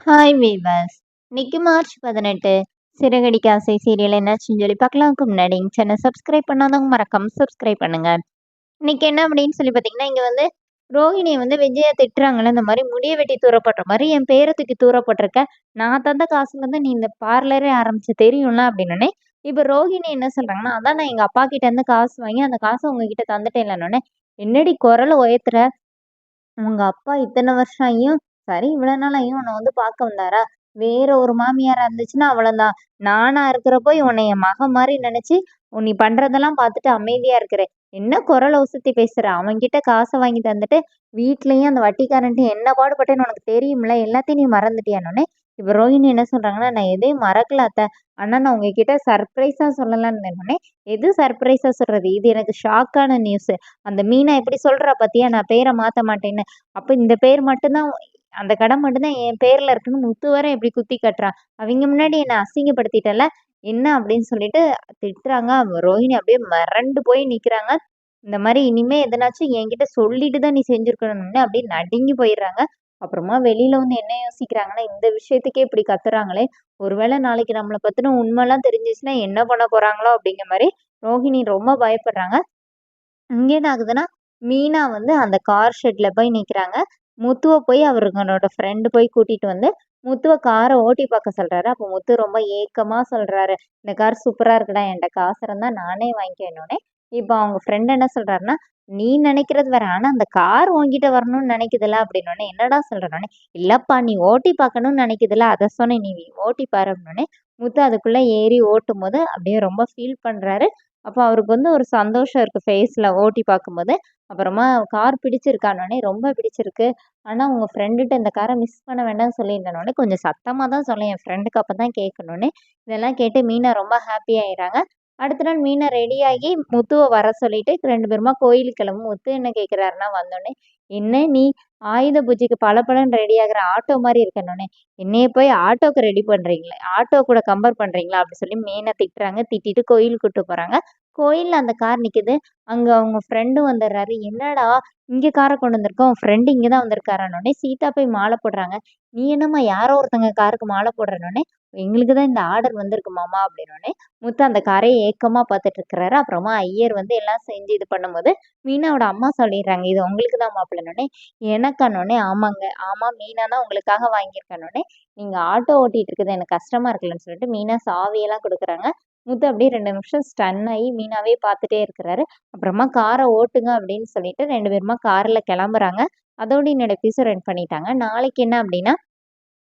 Hi viewers. இன்னைக்கு March 18 Siragadikka ஆசை serial என்னாச்சுன்னு சொல்லி பார்க்கலாம்க்கு முன்னாடி எங்கள் சேனல் சப்ஸ்கிரைப் பண்ணாதவங்க மறக்காம சப்ஸ்கிரைப் பண்ணுங்க. இன்னைக்கு என்ன அப்படின்னு சொல்லி பார்த்தீங்கன்னா, இங்கே வந்து ரோஹிணியை வந்து விஜயா திட்டுறாங்கல்ல, இந்த மாதிரி முடிய வெட்டி தூரப்படுற மாதிரி என் பேரை தூக்கி தூரப்பட்டிருக்க, நான் தந்த காசுல தான் நீ இந்த பார்லரே ஆரம்பிச்சு தெரியும்ல அப்படின்னோடனே, இப்போ ரோஹிணி என்ன சொல்றாங்கன்னா, அதான் நான் எங்கள் அப்பா கிட்ட இருந்து காசு வாங்கி அந்த காசை உங்ககிட்ட தந்துட்டேன் இல்லைன்னொடனே, என்னடி குரலை உயர்த்துற, உங்க அப்பா இத்தன வருஷம் ஆகியும், சரி இவ்வளவு நாள் ஆகியும் உன்னை வந்து பார்க்க வந்தாரா? வேற ஒரு மாமியாரா இருந்துச்சுன்னா அவ்வளவுதான். நானா இருக்கிறப்போ உன்னை என் மகன் மாதிரி நினைச்சு நீ பண்றதெல்லாம் பார்த்துட்டு அமைதியா இருக்கிறேன். என்ன குரல் ஒசத்தி பேசுற? அவன்கிட்ட காசை வாங்கி தந்துட்டு வீட்லயும் அந்த வட்டிக்காரன்ட்டு என்ன பாடுபட்டேன்னு உனக்கு தெரியும்ல, எல்லாத்தையும் நீ மறந்துட்டியானோடனே இப்ப ரோஹிணி என்ன சொல்றாங்கன்னா, நான் எதையும் மறக்கல அத்தை. ஆனா நான் உங்ககிட்ட சர்ப்ரைஸா சொல்லலாம்னு இருந்தேனோடனே, எது சர்ப்ரைஸா சொல்றது? இது எனக்கு ஷாக்கான நியூஸ். அந்த மீனா எப்படி சொல்றா பாத்தியா, நான் பேரை மாத்த மாட்டேன்னு. அப்ப இந்த பேர் மட்டும்தான், அந்த கடை மட்டும்தான் என் பேர்ல இருக்குன்னு முத்து வேற எப்படி குத்தி கட்டுறான். அவங்க முன்னாடி என்ன அசிங்கப்படுத்திட்டல, என்ன அப்படின்னு சொல்லிட்டு திட்டுறாங்க. ரோஹிணி அப்படியே மிரண்டு போய் நிக்கிறாங்க. இந்த மாதிரி இனிமே எதனாச்சும் என்கிட்ட சொல்லிட்டு தான் நீ செஞ்சிருக்கணும்னு அப்படியே நடுங்கி போயிடுறாங்க. அப்புறமா வெளியில வந்து என்ன யோசிக்கிறாங்கன்னா, இந்த விஷயத்துக்கே இப்படி கத்துறாங்களே, ஒருவேளை நாளைக்கு நம்மளை பத்தின உண்மைலாம் தெரிஞ்சிச்சுன்னா என்ன பண்ண போறாங்களோ அப்படிங்கிற மாதிரி ரோஹிணி ரொம்ப பயப்படுறாங்க. இங்க என்ன ஆகுதுன்னா, மீனா வந்து அந்த கார் ஷெட்ல போய் நிக்கிறாங்க. முத்துவ போய் அவங்களோட ஃப்ரெண்ட் போய் கூட்டிட்டு வந்து, முத்துவ கார ஓட்டி பார்க்க சொல்றாரு. அப்போ முத்து ரொம்ப ஏக்கமா சொல்றாரு, "இந்த கார் சூப்பரா இருக்குடா. என்ட்ட காசு இருந்தா நானே வாங்கிக்குவேன்னோனே." இப்போ அவங்க ஃப்ரெண்ட் என்ன சொல்றாருன்னா, "நீ நினைக்கிறது வேற. ஆனா அந்த கார் உன்கிட்ட வரணும்னு நினைக்குதுல்ல." அப்படின்னோனே, "என்னடா சொல்றனோனே." "இல்லப்பா நீ ஓட்டி பார்க்கணும்னு நினைக்குதுல்ல, அத சொன்னேன். நீ ஓட்டி பாரு." அப்படின்னோனே, முத்து அதுக்குள்ள ஏறி ஓட்டும்போது அப்படியே ரொம்ப ஃபீல் பண்றாரு. அப்போ அவருக்கு வந்து ஒரு சந்தோஷம் இருக்கு ஃபேஸ்ல ஓட்டி பார்க்கும்போது. அப்புறமா கார் பிடிச்சிருக்கான்னோனே, "ரொம்ப பிடிச்சிருக்கு. ஆனா உங்க ஃப்ரெண்டுட்ட இந்த கார மிஸ் பண்ண வேண்டாம்னு சொல்லியிருந்தேன்னோனே." "கொஞ்சம் சத்தமா தான் சொல்லேன். என் ஃப்ரெண்டுக்கு அப்பதான் கேட்கணும்னு." இதெல்லாம் கேட்டு மீனா ரொம்ப ஹாப்பி ஆயிடுறாங்க. அடுத்த நாள் மீனா ரெடியாகி முத்துவ வர சொல்லிட்டு 2 பேருமா கோயிலுக்கு கிளம்பும். முத்து என்ன கேட்குறாருன்னா வந்தோனே, "என்ன நீ ஆயுத பூஜைக்கு பளபளன்னு ரெடி ஆகுற ஆட்டோ மாரி இருக்கன்னோனே, என்னைய போய் ஆட்டோக்கு ரெடி பண்றீங்களா? ஆட்டோ கூட கம்பேர் பண்றீங்களா?" அப்படி சொல்லி மீனா திட்டுறாங்க. திட்டிட்டு கோயிலுக்கு கூட்டு போறாங்க. கோயில்ல அந்த கார் நிக்குது. அங்க அவங்க ஃப்ரெண்டும் வந்துடுறாரு. "என்னடா இங்க கார கொண்டு வந்திருக்க? உன் ஃப்ரெண்டு இங்க தான் வந்திருக்காரான்னோனே." சீதா போய் மாலை போடுறாங்க. "நீ என்னம்மா யாரோ ஒருத்தங்க காருக்கு மாலை போடுறன்னோனே." "எங்களுக்கு தான் இந்த ஆர்டர் வந்திருக்கு மாமா." அப்படின்னோனே, முத்து அந்த காரை ஏக்கமா பார்த்துட்டு இருக்கிறாரு. அப்புறமா ஐயர் வந்து எல்லாம் செஞ்சு இது பண்ணும்போது, மீனாவோட அம்மா சொல்லிடுறாங்க, "இது உங்களுக்கு தான் மாப்பிள்ளன்னோனே." "எனக்கான்னோனே." "ஆமாங்க. ஆமா மீனா தான் உங்களுக்காக வாங்கியிருக்கேன்னோனே." "நீங்க ஆட்டோ ஓட்டிட்டு இருக்குது எனக்கு கஷ்டமா இருக்குல்லன்னு." சொல்லிட்டு மீனா சாவியெல்லாம் குடுக்குறாங்க. முத்து அப்படியே 2 நிமிஷம் ஸ்டன் ஆயி மீனாவே பார்த்துட்டே இருக்கிறாரு. அப்புறமா கார ஓட்டுங்க அப்படின்னு சொல்லிட்டு 2 பேருமா கார்ல கிளம்புறாங்க. அதோட என்னோட எபிசோட் எண்ட் பண்ணிட்டாங்க. நாளைக்கு என்ன அப்படின்னா,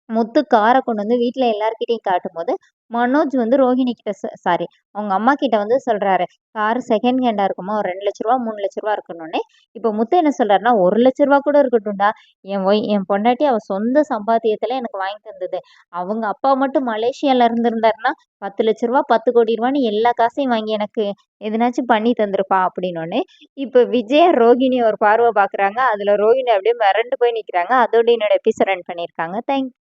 முத்து கார கொண்டு வந்து வீட்ல எல்லார்கிட்டயும் காட்டும்போது, மனோஜ் வந்து ரோஹிணி கிட்ட சாரி அவங்க அம்மா கிட்ட வந்து சொல்றாரு, "கார் செகண்ட் ஹேண்டா இருக்குமா, ஒரு ரூ. 2,00,000 ரூ. 3,00,000 இருக்கணும்னே." இப்போ முத்து என்ன சொல்றாருன்னா, "ரூ. 1,00,000 கூட இருக்கட்டும்டா. என் பொண்டாட்டி அவ சொந்த சம்பாத்தியத்துல எனக்கு வாங்கி தந்தது. அவங்க அப்பா மட்டும் மலேசியால இருந்திருந்தாருன்னா, ரூ. 10,00,000 10,00,00,000 எல்லா காசையும் வாங்கி எனக்கு எதனாச்சும் பண்ணி தந்திருப்பா." அப்படின்னோனே, இப்போ விஜய், ரோஹிணி ஒரு பார்வை பார்க்குறாங்க. அதுல ரோஹிணி அப்படியே மிரண்டு போய் நிக்கிறாங்க. அதோட என்னோட எபிசோட் எண்ட் பண்ணியிருக்காங்க. தேங்க்ஸ்.